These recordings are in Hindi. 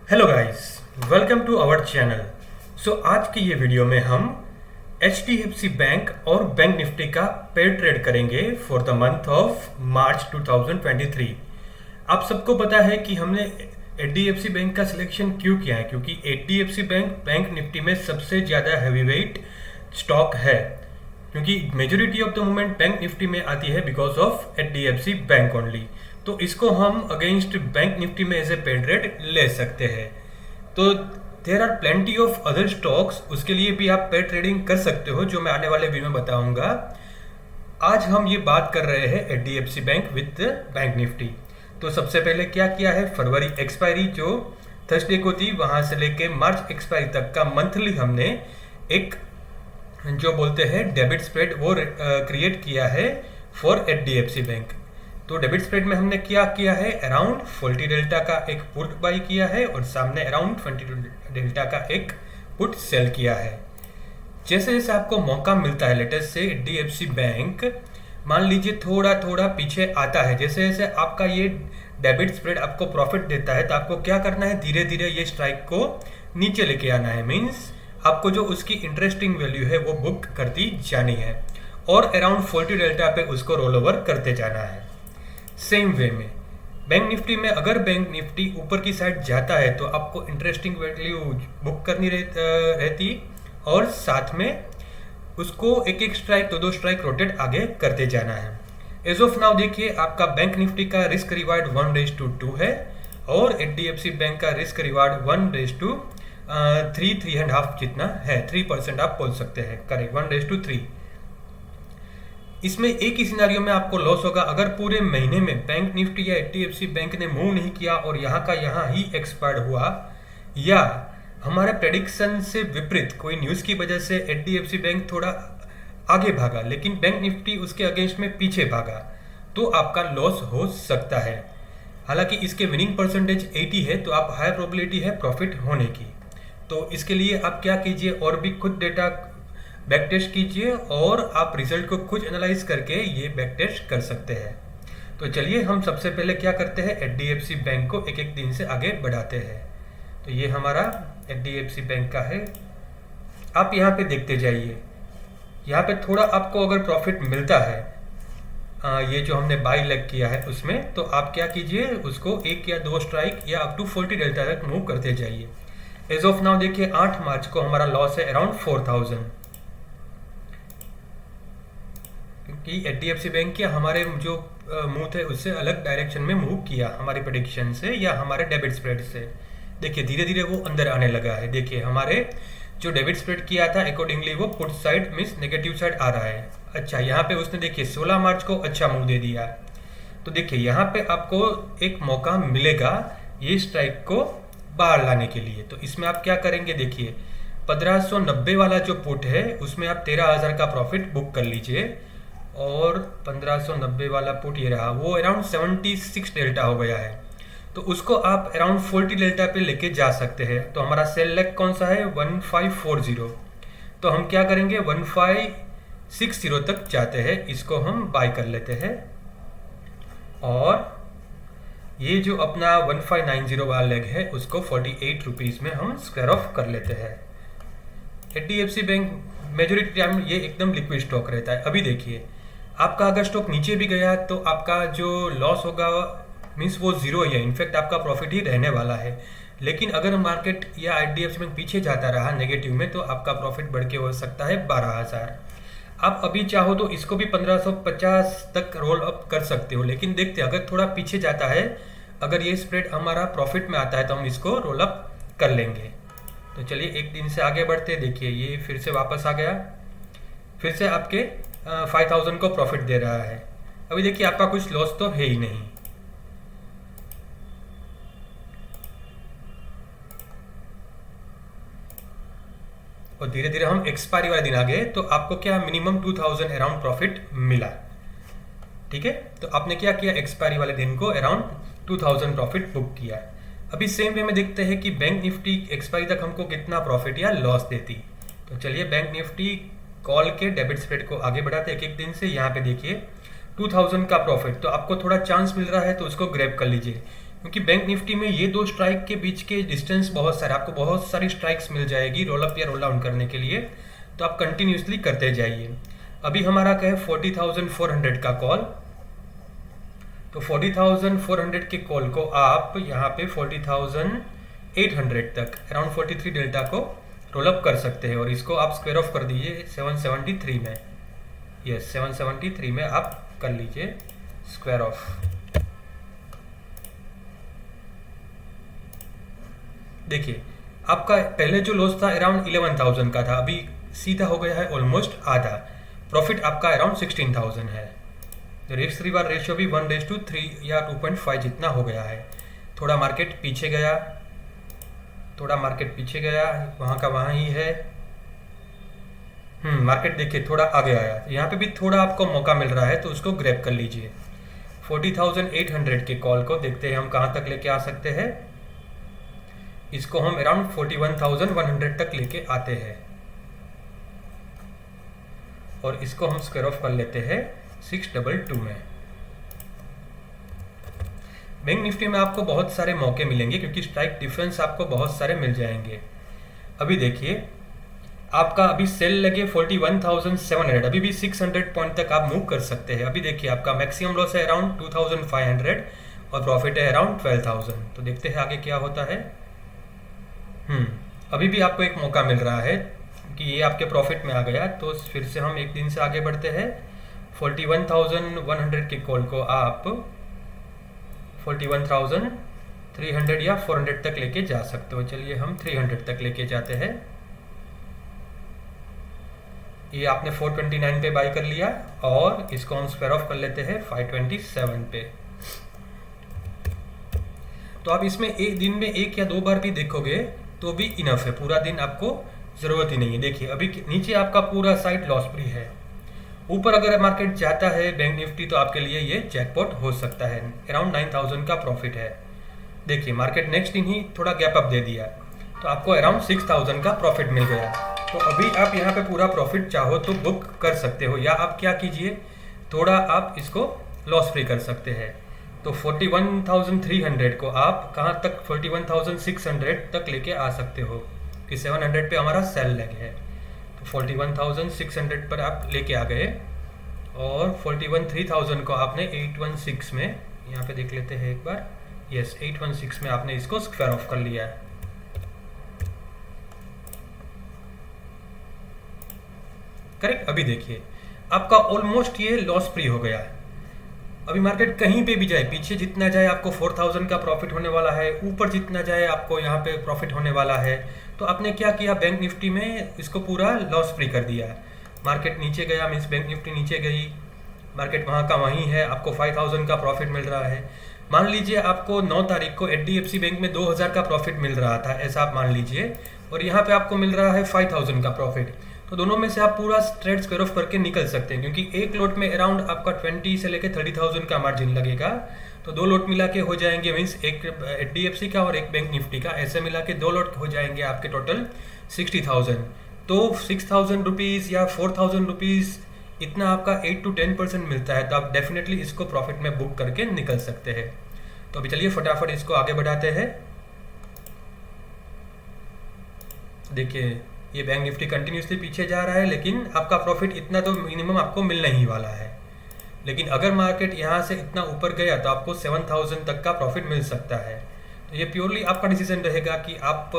Hello guys, welcome to our channel. आज की ये वीडियो में हम HDFC बैंक और बैंक निफ्टी का पेयर ट्रेड करेंगे for the month of March 2023। आप सबको पता है कि हमने HDFC बैंक का सिलेक्शन क्यों किया है, क्योंकि HDFC बैंक बैंक निफ्टी में सबसे ज़्यादा हैवी वेट स्टॉक है, क्योंकि majority of the movement bank Nifty में आती है because of HDFC bank only. तो इसको हम अगेंस्ट बैंक निफ्टी में एज ए पेयर ट्रेड ले सकते हैं। तो there are plenty of other stocks, उसके लिए भी आप पेयर ट्रेडिंग कर सकते हो, जो मैं आने वाले वीडियो में बताऊंगा। आज हम ये बात कर रहे हैं HDFC bank with bank Nifty. तो सबसे पहले क्या किया है, फरवरी एक्सपायरी जो थर्सडे को थी, वहां से लेके मार्च एक्सपायरी तक का मंथली हमने एक जो बोलते हैं डेबिट स्प्रेड वो क्रिएट किया है फॉर HDFC बैंक। तो डेबिट स्प्रेड में हमने क्या किया है, अराउंड 40 डेल्टा का एक पुट बाई किया है और सामने अराउंड 22 डेल्टा का एक पुट सेल किया है। जैसे जैसे आपको मौका मिलता है लेटेस्ट से HDFC बैंक मान लीजिए थोड़ा थोड़ा पीछे आता है, जैसे जैसे आपका ये डेबिट स्प्रेड आपको प्रॉफिट देता है, तो आपको क्या करना है, धीरे धीरे ये स्ट्राइक को नीचे लेके आना है। मीन्स आपको जो उसकी इंटरेस्टिंग वैल्यू है वो बुक करती जानी है और अराउंड 40 डेल्टा पे उसको रोल ओवर करते जाना है। सेम वे में बैंक निफ्टी में अगर बैंक निफ्टी ऊपर की साइड जाता है तो आपको इंटरेस्टिंग वैल्यू बुक करनी रहती और साथ में उसको एक एक स्ट्राइक दो स्ट्राइक रोटेट आगे करते जाना है। एज ऑफ नाउ देखिए आपका बैंक निफ्टी का रिस्क रिवार्ड 1:2 है और HDFC बैंक का रिस्क रिवार्ड 1:3.5 जितना है, 3% आप बोल सकते हैं, करेक्ट, 1:3। इसमें एक ही सिनारियो में आपको लॉस होगा अगर पूरे महीने में बैंक निफ्टी या HDFC बैंक ने मूव नहीं किया और यहाँ का यहाँ ही एक्सपायर्ड हुआ, या हमारे प्रेडिक्शन से विपरीत कोई न्यूज़ की वजह से HDFC बैंक थोड़ा आगे भागा लेकिन बैंक निफ्टी उसके अगेंस्ट में पीछे भागा, तो आपका लॉस हो सकता है। हालांकि इसके विनिंग परसेंटेज 80 है, तो आप हाई प्रोबेबिलिटी है प्रॉफिट होने की। तो इसके लिए आप क्या कीजिए, और भी खुद डेटा बैक टेस्ट कीजिए और आप रिजल्ट को खुद एनालाइज करके ये बैक टेस्ट कर सकते हैं। तो चलिए हम सबसे पहले क्या करते हैं, HDFC बैंक को एक एक दिन से आगे बढ़ाते हैं। तो ये हमारा HDFC बैंक का है, आप यहाँ पे देखते जाइए। यहाँ पे थोड़ा आपको अगर प्रॉफिट मिलता है ये जो हमने बाई लेग किया है उसमें, तो आप क्या कीजिए, उसको एक या दो स्ट्राइक या अप टू 40 डेल्टा तक मूव करते जाइए। एज ऑफ नाउ देखिए 8 मार्च को हमारा लॉस है अराउंड 4000, कि HDFC बैंक के हमारे जो मूव थे उससे अलग डायरेक्शन में मूव किया हमारी प्रेडिक्शन से या हमारे डेबिट स्प्रेड से। देखिए धीरे धीरे वो अंदर आने लगा है। देखिए हमारे जो डेबिट स्प्रेड किया था अकॉर्डिंगली वो put side means negative side आ रहा है। अच्छा, यहाँ पे उसने देखिए 16 मार्च को अच्छा मूव दे दिया। तो देखिए यहाँ पे आपको एक मौका मिलेगा ये स्ट्राइक को बाहर लाने के लिए। तो इसमें आप क्या करेंगे, देखिए 1590 वाला जो पुट है उसमें आप 13,000 का प्रॉफिट बुक कर लीजिए और 1590 वाला पुट ये रहा, वो अराउंड 76 डेल्टा हो गया है, तो उसको आप अराउंड 40 डेल्टा पे लेके जा सकते हैं। तो हमारा सेल लेग कौन सा है, 1540। तो हम क्या करेंगे, 1560 तक जाते हैं, इसको हम बाय कर लेते हैं और ये जो अपना 1590 वाला लेग है उसको 48 रुपीज़ में हम स्क्वायर ऑफ कर लेते हैं। HDFC बैंक मेजोरिटी टाइम ये एकदम लिक्विड स्टॉक रहता है। अभी देखिए आपका अगर स्टॉक नीचे भी गया तो आपका जो लॉस होगा मीन्स वो जीरो ही है, इनफैक्ट आपका प्रॉफिट ही रहने वाला है। लेकिन अगर मार्केट या HDFC बैंक पीछे जाता रहा नेगेटिव में तो आपका प्रॉफिट बढ़ के हो सकता है 12,000। आप अभी चाहो तो इसको भी 1550 तक रोल अप कर सकते हो, लेकिन देखते अगर थोड़ा पीछे जाता है, अगर ये स्प्रेड हमारा प्रॉफिट में आता है तो हम इसको रोल अप कर लेंगे। तो चलिए एक दिन से आगे बढ़ते, देखिए ये फिर से वापस आ गया, फिर से आपके 5000 को प्रॉफिट दे रहा है। अभी देखिए आपका कुछ लॉस तो है ही नहीं। और धीरे धीरे हम एक्सपायरी वाले दिन आ गए तो आपको क्या मिनिमम 2000 अराउंड प्रॉफिट मिला, ठीक है। तो आपने क्या किया, एक्सपायरी वाले दिन को अराउंड 2000 प्रॉफिट बुक किया। अभी सेम वे में देखते हैं कि बैंक निफ्टी एक्सपायरी तक हमको कितना प्रॉफिट या लॉस देती। तो चलिए बैंक निफ्टी कॉल के डेबिट स्प्रेड को आगे बढ़ाते एक एक दिन से। यहाँ पे देखिए 2000 का प्रॉफिट, तो आपको थोड़ा चांस मिल रहा है तो उसको ग्रैब कर लीजिए, क्योंकि बैंक निफ्टी में ये दो स्ट्राइक के बीच के डिस्टेंस बहुत सारे, आपको बहुत सारी स्ट्राइक्स मिल जाएगी रोल अप या रोल डाउन करने के लिए, तो आप कंटिन्यूसली करते जाइए। अभी हमारा क्या है 40,400 का कॉल, तो 40,400 के कॉल को आप यहाँ पे 40,800 तक अराउंड 43 डेल्टा को रोल अप कर सकते हैं, और इसको आप स्क्वायर ऑफ कर दीजिए 773 में। यस 773 में आप कर लीजिए स्क्वायर ऑफ। देखिए आपका पहले जो लॉस था अराउंड 11,000 का था, अभी सीधा हो गया है ऑलमोस्ट आधा। प्रॉफिट आपका अराउंड 16,000 है। रिस्क रिवार्ड रेशियो भी 1:3 या 2.5 जितना हो गया है। थोड़ा मार्केट पीछे गया, वहाँ का वहाँ ही है। मार्केट देखिए थोड़ा आगे आया, यहाँ पे भी थोड़ा आपको मौका मिल रहा है, तो उसको ग्रैब कर लीजिए। 40,800 के कॉल को देखते हैं हम कहाँ तक लेके आ सकते हैं। इसको हम अराउंड 41,100 तक लेके आते हैं, और इसको हम स्क्वायर ऑफ कर लेते हैं 622 में। बैंक निफ्टी में आपको बहुत सारे मौके मिलेंगे, क्योंकि स्ट्राइक डिफरेंस आपको बहुत सारे मिल जाएंगे। अभी देखिए आपका अभी सेल लगे 41,700, अभी भी 600 पॉइंट तक आप मूव कर सकते हैं। अभी देखिए आपका मैक्सिमम लॉस है अराउंड 2,500 और प्रॉफिट है अराउंड 12,000। तो देखते हैं आगे क्या होता है। अभी भी आपको एक मौका मिल रहा है कि ये आपके प्रॉफिट में आ गया, तो फिर से हम एक दिन से आगे बढ़ते हैं। 41,100 के कॉल को आप 41,300 या 400 तक लेके जा सकते हो। चलिए हम 300 तक लेके जाते हैं। ये आपने 429 पे बाई कर लिया, और इसको हम स्क्वायर ऑफ कर लेते हैं 527 पे। तो आप इसमें एक दिन में एक या दो बार भी देखोगे तो भी इनफ है, पूरा दिन आपको जरूरत ही नहीं है। देखिए अभी नीचे आपका पूरा साइड लॉस फ्री है। ऊपर अगर मार्केट जाता है बैंक निफ्टी, तो आपके लिए ये जैकपॉट हो सकता है। अराउंड 9,000 का प्रॉफिट है। देखिए मार्केट नेक्स्ट दिन ही थोड़ा गैप अप दे दिया, तो आपको अराउंड 6,000 का प्रॉफिट मिल गया। तो अभी आप यहाँ पे पूरा प्रॉफिट चाहो तो बुक कर सकते हो, या आप क्या कीजिए थोड़ा आप इसको लॉस फ्री कर सकते हैं। तो 41,300 को आप कहाँ तक 41,600 तक लेके आ सकते हो, कि 700 पे हमारा सेल लग है। तो 41,600 पर आप लेके आ गए, और 41,300 को आपने 816 में, यहाँ पे देख लेते हैं एक बार, यस 816 में आपने इसको स्क्वायर ऑफ कर लिया है। करेक्ट। अभी देखिए आपका ऑलमोस्ट ये लॉस फ्री हो गया है। अभी मार्केट कहीं पे भी जाए, पीछे जितना जाए आपको 4,000 का प्रॉफिट होने वाला है, ऊपर जितना जाए आपको यहाँ पे प्रॉफिट होने वाला है। तो आपने क्या किया, बैंक निफ्टी में इसको पूरा लॉस फ्री कर दिया। मार्केट नीचे गया मीन्स बैंक निफ्टी नीचे गई, मार्केट वहाँ का वहीं है, आपको 5,000 का प्रॉफिट मिल रहा है। मान लीजिए आपको 9 तारीख को HDFC बैंक में 2,000 का प्रॉफिट मिल रहा था, ऐसा आप मान लीजिए, और यहाँ पे आपको मिल रहा है 5,000 का प्रॉफिट। तो दोनों में से आप पूरा ट्रेड स्क्वायर ऑफ करके निकल सकते हैं, क्योंकि एक लोट में अराउंड आपका 20 से लेकर 30,000 का मार्जिन लगेगा। तो दो लोट मिला के हो जाएंगे, मीन्स एक HDFC का और एक बैंक निफ्टी का, ऐसे मिला के दो लोट हो जाएंगे आपके टोटल 60,000। तो 6,000 रुपीज़ या 4,000 रुपीज़ इतना आपका 8 to 10% मिलता है। तो आप डेफिनेटली इसको प्रॉफिट में बुक करके निकल सकते हैं। तो अभी चलिए फटाफट इसको आगे बढ़ाते हैं। देखिए ये बैंक निफ्टी कंटिन्यूसली पीछे जा रहा है, लेकिन आपका प्रॉफिट इतना तो मिनिमम आपको मिलने ही वाला है। लेकिन अगर मार्केट यहाँ से इतना ऊपर गया तो आपको 7,000 तक का प्रॉफिट मिल सकता है। तो ये प्योरली आपका डिसीजन रहेगा कि आप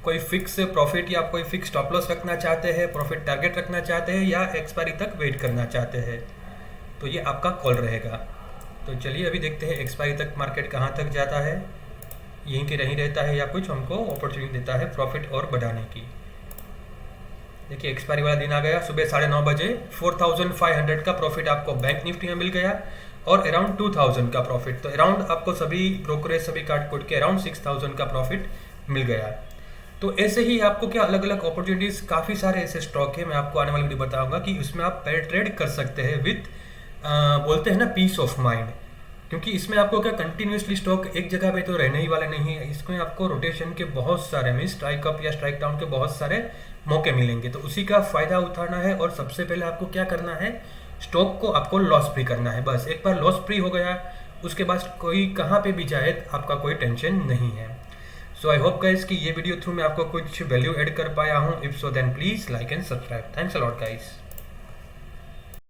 कोई फिक्स प्रॉफिट या कोई फिक्स स्टॉप लॉस रखना चाहते हैं, प्रॉफिट टारगेट रखना चाहते हैं, या एक्सपायरी तक वेट करना चाहते हैं। तो ये आपका कॉल रहेगा। तो चलिए अभी देखते हैं एक्सपायरी तक मार्केट कहाँ तक जाता है, यहीं के नहीं रहता है या कुछ हमको अपॉर्चुनिटी देता है प्रॉफिट और बढ़ाने की। देखिए एक्सपायरी वाला दिन आ गया, सुबह 9:30 बजे 4,500 का प्रॉफिट आपको बैंक निफ्टी में मिल गया, और अराउंड 2,000 का प्रॉफिट। तो अराउंड आपको सभी ब्रोकरेज सभी काट कोट के अराउंड 6,000 का प्रॉफिट मिल गया। तो ऐसे ही आपको क्या अलग अलग अपॉर्चुनिटीज़, काफ़ी सारे ऐसे स्टॉक है, मैं आपको आने वाली वीडियो बताऊंगा कि उसमें आप पेयर ट्रेड कर सकते हैं विथ बोलते हैं ना पीस ऑफ माइंड। क्योंकि इसमें आपको क्या कंटिन्यूसली स्टॉक एक जगह पे तो रहने ही वाले नहीं है, इसमें आपको रोटेशन के बहुत सारे मीन स्ट्राइक अप या स्ट्राइक डाउन के बहुत सारे मौके मिलेंगे। तो उसी का फ़ायदा उठाना है, और सबसे पहले आपको क्या करना है, स्टॉक को आपको लॉस फ्री करना है। बस एक बार लॉस फ्री हो गया, उसके बाद कोई कहाँ पे भी जाए आपका कोई टेंशन नहीं है। सो आई होप गाइस कि ये वीडियो थ्रू मैं आपको कुछ वैल्यू ऐड कर पाया हूँ। If so then please like and subscribe. Thanks a lot guys.